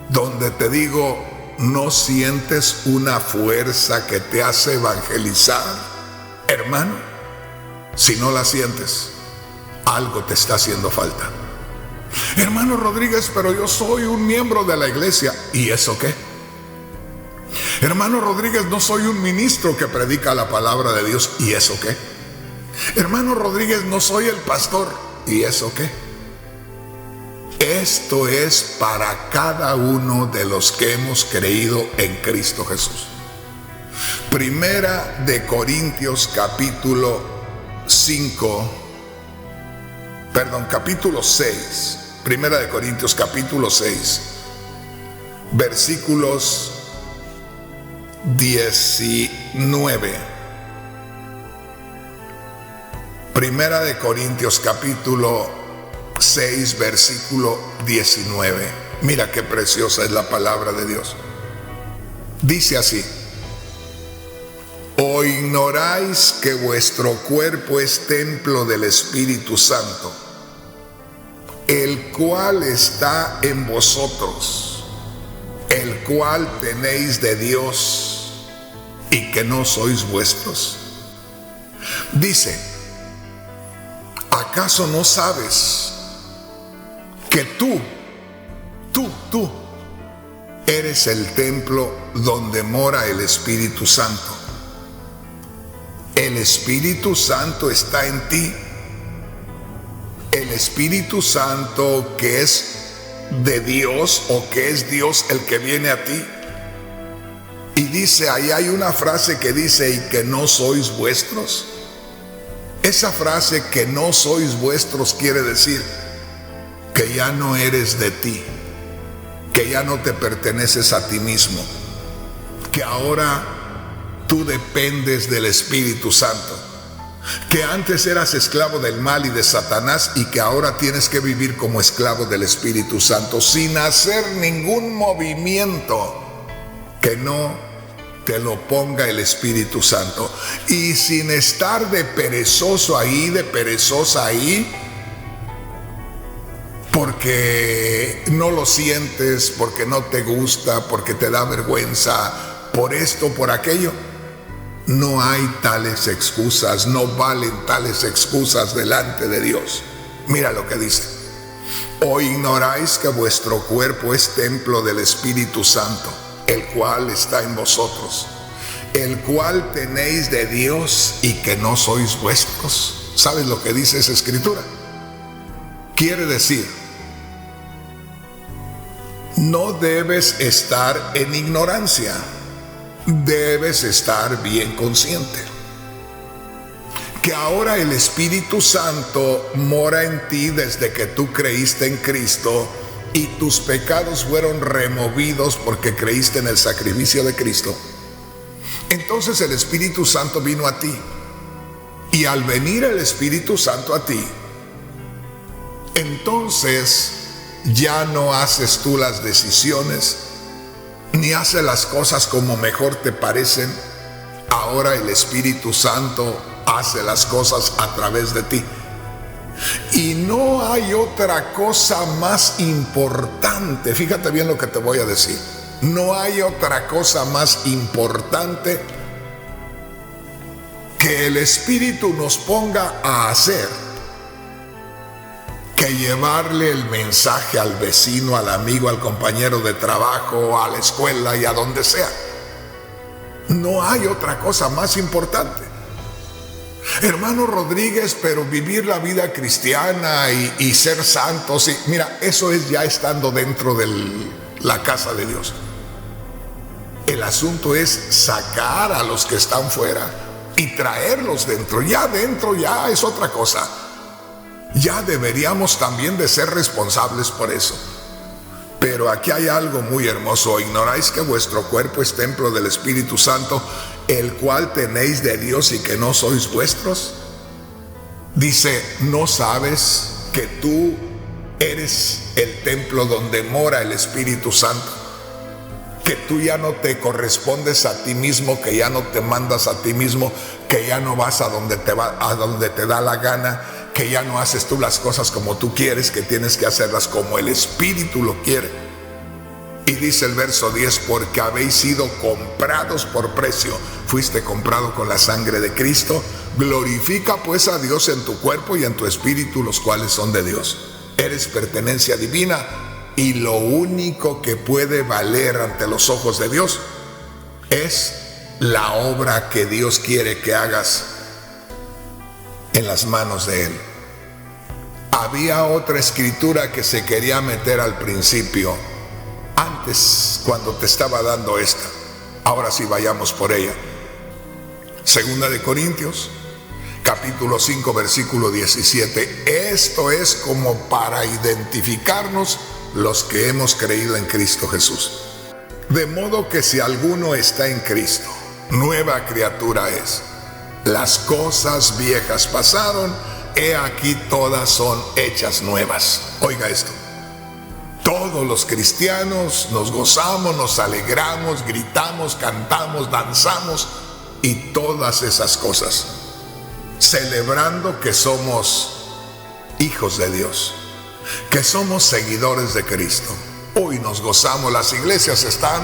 donde te digo: ¿no sientes una fuerza que te hace evangelizar, hermano? Si no la sientes, algo te está haciendo falta. Hermano Rodríguez, pero yo soy un miembro de la iglesia. ¿Y eso qué? Hermano Rodríguez, no soy un ministro que predica la palabra de Dios. ¿Y eso qué? Hermano Rodríguez, no soy el pastor. ¿Y eso qué? Esto es para cada uno de los que hemos creído en Cristo Jesús. Primera de Corintios capítulo 6. Primera de Corintios capítulo 6, versículos 19. Primera de Corintios capítulo 6, versículo 19. Mira qué preciosa es la palabra de Dios. Dice así: ¿o ignoráis que vuestro cuerpo es templo del Espíritu Santo, el cual está en vosotros, el cual tenéis de Dios, y que no sois vuestros? Dice: ¿acaso no sabes que tú eres el templo donde mora el Espíritu Santo? El Espíritu Santo está en ti. El Espíritu Santo que es de Dios, o que es Dios el que viene a ti, Y dice, ahí hay una frase que dice, y que no sois vuestros. Esa frase, que no sois vuestros, quiere decir que ya no eres de ti, que ya no te perteneces a ti mismo, que ahora tú dependes del Espíritu Santo, que antes eras esclavo del mal y de Satanás y que ahora tienes que vivir como esclavo del Espíritu Santo sin hacer ningún movimiento que no te lo ponga el Espíritu Santo, y sin estar de perezoso ahí, de perezosa ahí, porque no lo sientes, porque no te gusta, porque te da vergüenza, por esto, por aquello. No hay tales excusas, no valen tales excusas delante de Dios. Mira lo que dice: ¿o ignoráis que vuestro cuerpo es templo del Espíritu Santo, el cual está en vosotros, el cual tenéis de Dios, y que no sois vuestros? ¿Sabes lo que dice esa escritura? Quiere decir, no debes estar en ignorancia, debes estar bien consciente que ahora el Espíritu Santo mora en ti desde que tú creíste en Cristo y tus pecados fueron removidos porque creíste en el sacrificio de Cristo. Entonces el Espíritu Santo vino a ti, y al venir el Espíritu Santo a ti, entonces ya no haces tú las decisiones, ni haces las cosas como mejor te parecen. Ahora el Espíritu Santo hace las cosas a través de ti. Y no hay otra cosa más importante, fíjate bien lo que te voy a decir, no hay otra cosa más importante que el Espíritu nos ponga a hacer que llevarle el mensaje al vecino, al amigo, al compañero de trabajo, a la escuela y a donde sea. No hay otra cosa más importante. Hermano Rodríguez, pero vivir la vida cristiana y ser santos, mira, eso es ya estando dentro de la casa de Dios. El asunto es sacar a los que están fuera y traerlos dentro. Ya dentro ya es otra cosa. Ya deberíamos también de ser responsables por eso. Pero aquí hay algo muy hermoso: ignoráis que vuestro cuerpo es templo del Espíritu Santo, el cual tenéis de Dios, y que no sois vuestros. Dice, ¿no sabes que tú eres el templo donde mora el Espíritu Santo? Que tú ya no te correspondes a ti mismo, que ya no te mandas a ti mismo, que ya no vas a donde te da la gana, que ya no haces tú las cosas como tú quieres, que tienes que hacerlas como el Espíritu lo quiere. Y dice el verso 10, porque habéis sido comprados por precio, fuiste comprado con la sangre de Cristo. Glorifica pues a Dios en tu cuerpo y en tu espíritu, los cuales son de Dios. Eres pertenencia divina, y lo único que puede valer ante los ojos de Dios es la obra que Dios quiere que hagas en las manos de Él. Había otra escritura que se quería meter al principio, antes, cuando te estaba dando esta. Ahora sí, vayamos por ella. Segunda de Corintios, capítulo 5, versículo 17. Esto es como para identificarnos los que hemos creído en Cristo Jesús. De modo que si alguno está en Cristo, nueva criatura es. Las cosas viejas pasaron, he aquí todas son hechas nuevas. Oiga esto. Todos los cristianos nos gozamos, nos alegramos, gritamos, cantamos, danzamos y todas esas cosas, celebrando que somos hijos de Dios, que somos seguidores de Cristo. Hoy nos gozamos, las iglesias están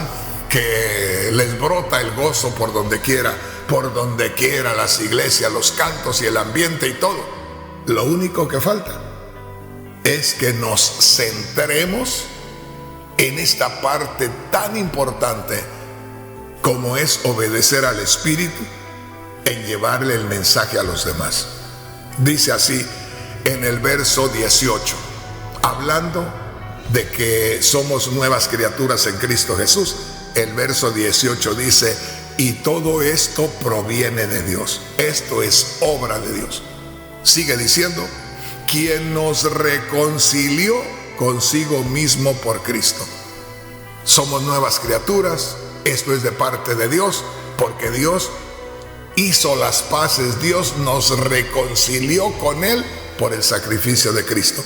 que les brota el gozo por donde quiera, las iglesias, los cantos y el ambiente y todo. Lo único que falta es que nos centremos en esta parte tan importante como es obedecer al Espíritu en llevarle el mensaje a los demás. Dice así en el verso 18, hablando de que somos nuevas criaturas en Cristo Jesús. el verso 18 dice, y todo esto proviene de Dios. Esto es obra de Dios. Sigue diciendo, quien nos reconcilió consigo mismo por Cristo. Somos nuevas criaturas. Esto es de parte de Dios, porque Dios hizo las paces. Dios nos reconcilió con Él por el sacrificio de Cristo.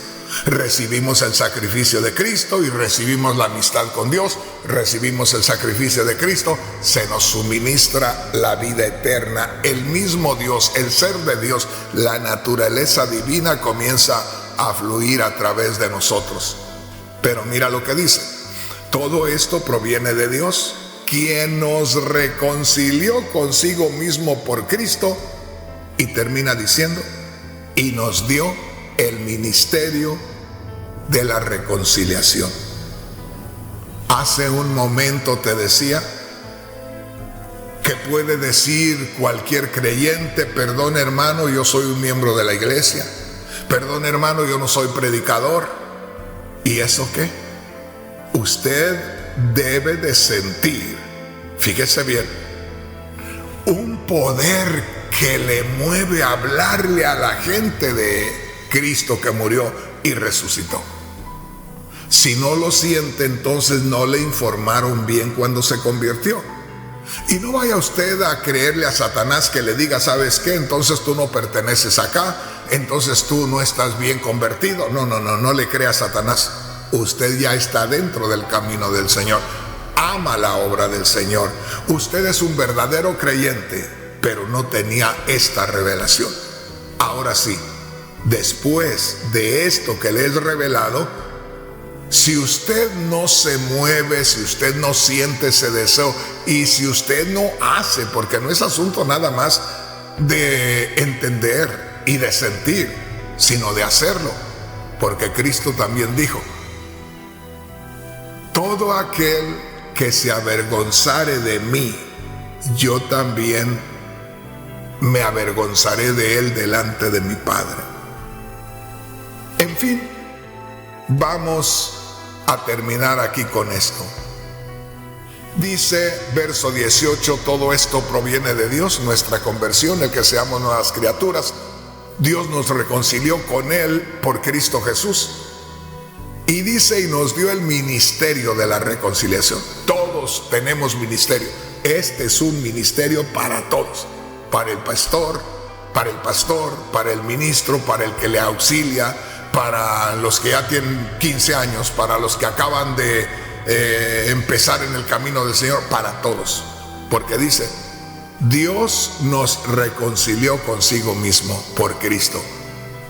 Recibimos el sacrificio de Cristo y recibimos la amistad con Dios. Recibimos el sacrificio de Cristo, se nos suministra la vida eterna. El mismo Dios, el ser de Dios, la naturaleza divina comienza a fluir a través de nosotros. Pero mira lo que dice, todo esto proviene de Dios, quien nos reconcilió consigo mismo por Cristo, y termina diciendo, y nos dio el ministerio de la reconciliación. Hace un momento te decía que puede decir cualquier creyente, perdón hermano, yo soy un miembro de la iglesia, perdón hermano, yo no soy predicador. ¿Y eso qué? Usted debe de sentir, fíjese bien, un poder que le mueve a hablarle a la gente de Cristo que murió y resucitó. Si no lo siente, entonces no le informaron bien cuando se convirtió. Y no vaya usted a creerle a Satanás que le diga, ¿sabes qué? Entonces tú no perteneces acá, entonces tú no estás bien convertido. No le crea a Satanás. Usted ya está dentro del camino del Señor. Ama la obra del Señor. Usted es un verdadero creyente, pero no tenía esta revelación. Ahora sí, después de esto que le es revelado, si usted no se mueve, si usted no siente ese deseo y si usted no hace, porque no es asunto nada más de entender y de sentir, sino de hacerlo, porque Cristo también dijo, todo aquel que se avergonzare de mí, yo también me avergonzaré de él delante de mi Padre. En fin, vamos a terminar aquí con esto. Dice verso 18, todo esto proviene de Dios, nuestra conversión, el que seamos nuevas criaturas. Dios nos reconcilió con Él por Cristo Jesús. Y dice, y nos dio el ministerio de la reconciliación. Todos tenemos ministerio. Este es un ministerio para todos. Para el pastor, para el ministro, para el que le auxilia, para los que ya tienen 15 años, para los que acaban de empezar en el camino del Señor, para todos. Porque dice, Dios nos reconcilió consigo mismo por Cristo.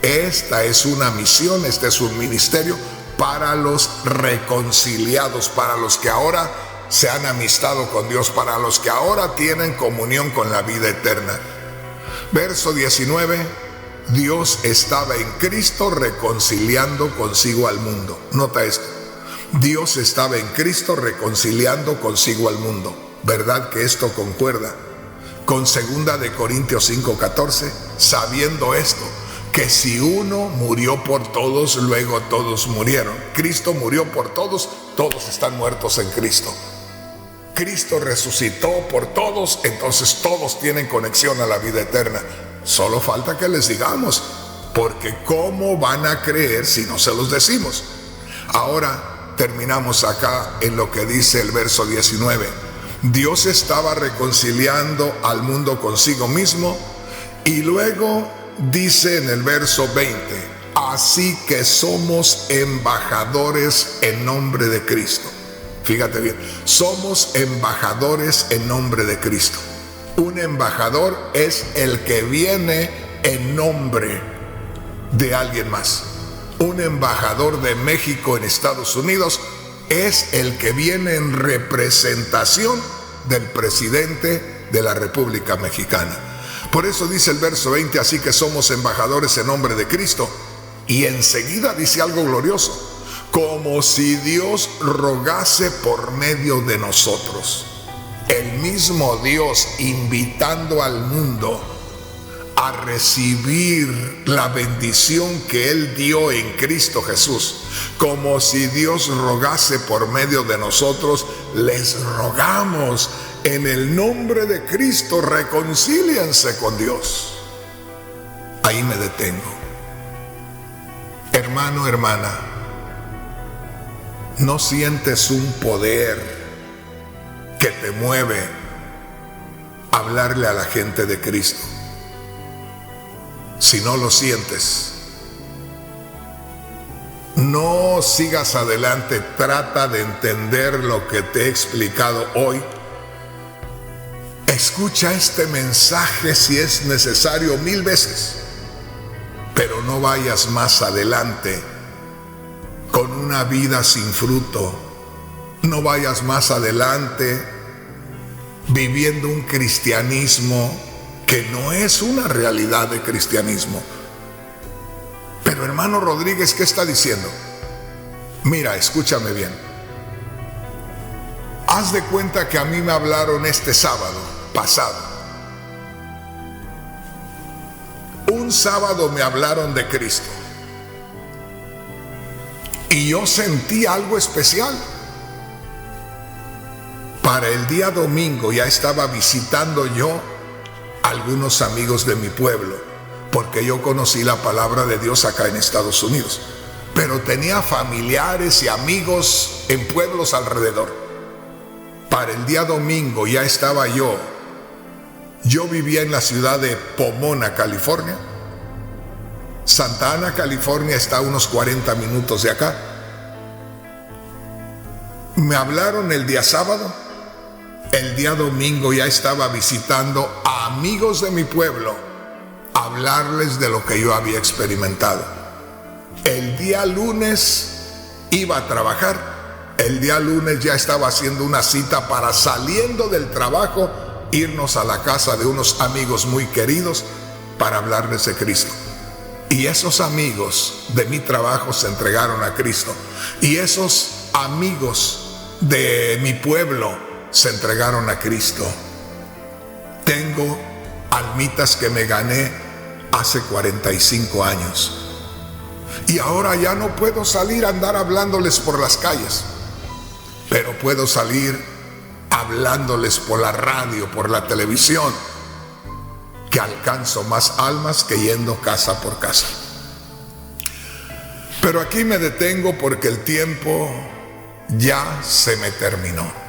Esta es una misión, este es un ministerio para los reconciliados, para los que ahora se han amistado con Dios, para los que ahora tienen comunión con la vida eterna. Verso 19. Dios estaba en Cristo reconciliando consigo al mundo. Nota esto. Dios estaba en Cristo reconciliando consigo al mundo. ¿Verdad que esto concuerda con 2 Corintios 5:14? Sabiendo esto, que si uno murió por todos, luego todos murieron. Cristo murió por todos, todos están muertos en Cristo. Cristo resucitó por todos, entonces todos tienen conexión a la vida eterna. Solo falta que les digamos, porque ¿cómo van a creer si no se los decimos? Ahora terminamos acá en lo que dice el verso 19. Dios estaba reconciliando al mundo consigo mismo, y luego dice en el verso 20, así que somos embajadores en nombre de Cristo. Fíjate bien, somos embajadores en nombre de Cristo. Un embajador es el que viene en nombre de alguien más. Un embajador de México en Estados Unidos es el que viene en representación del presidente de la República Mexicana. Por eso dice el verso 20, así que somos embajadores en nombre de Cristo. Y enseguida dice algo glorioso, como si Dios rogase por medio de nosotros. El mismo Dios invitando al mundo a recibir la bendición que Él dio en Cristo Jesús, como si Dios rogase por medio de nosotros, les rogamos en el nombre de Cristo, reconcíliense con Dios. Ahí me detengo. Hermano, hermana, ¿no sientes un poder que te mueve a hablarle a la gente de Cristo? Si no lo sientes, no sigas adelante, trata de entender lo que te he explicado hoy. Escucha este mensaje si es necesario 1000 veces, pero no vayas más adelante con una vida sin fruto. No vayas más adelante viviendo un cristianismo que no es una realidad de cristianismo. Pero hermano Rodríguez, ¿qué está diciendo? Mira, escúchame bien. Haz de cuenta que a mí me hablaron este sábado pasado. Un sábado me hablaron de Cristo. Y yo sentí algo especial. Para el día domingo ya estaba visitando yo a algunos amigos de mi pueblo, porque yo conocí la palabra de Dios acá en Estados Unidos, pero tenía familiares y amigos en pueblos alrededor. Para el día domingo ya estaba yo vivía en la ciudad de Pomona, California. Santa Ana, California está a unos 40 minutos de acá. Me hablaron el día sábado. El día domingo ya estaba visitando a amigos de mi pueblo, a hablarles de lo que yo había experimentado. El día lunes iba a trabajar. El día lunes ya estaba haciendo una cita para, saliendo del trabajo, irnos a la casa de unos amigos muy queridos para hablarles de Cristo. Y esos amigos de mi trabajo se entregaron a Cristo. Y esos amigos de mi pueblo se entregaron a Cristo. Tengo almitas que me gané hace 45 años. Y ahora ya no puedo salir a andar hablándoles por las calles, pero puedo salir hablándoles por la radio, por la televisión, que alcanzo más almas que yendo casa por casa. Pero aquí me detengo porque el tiempo ya se me terminó.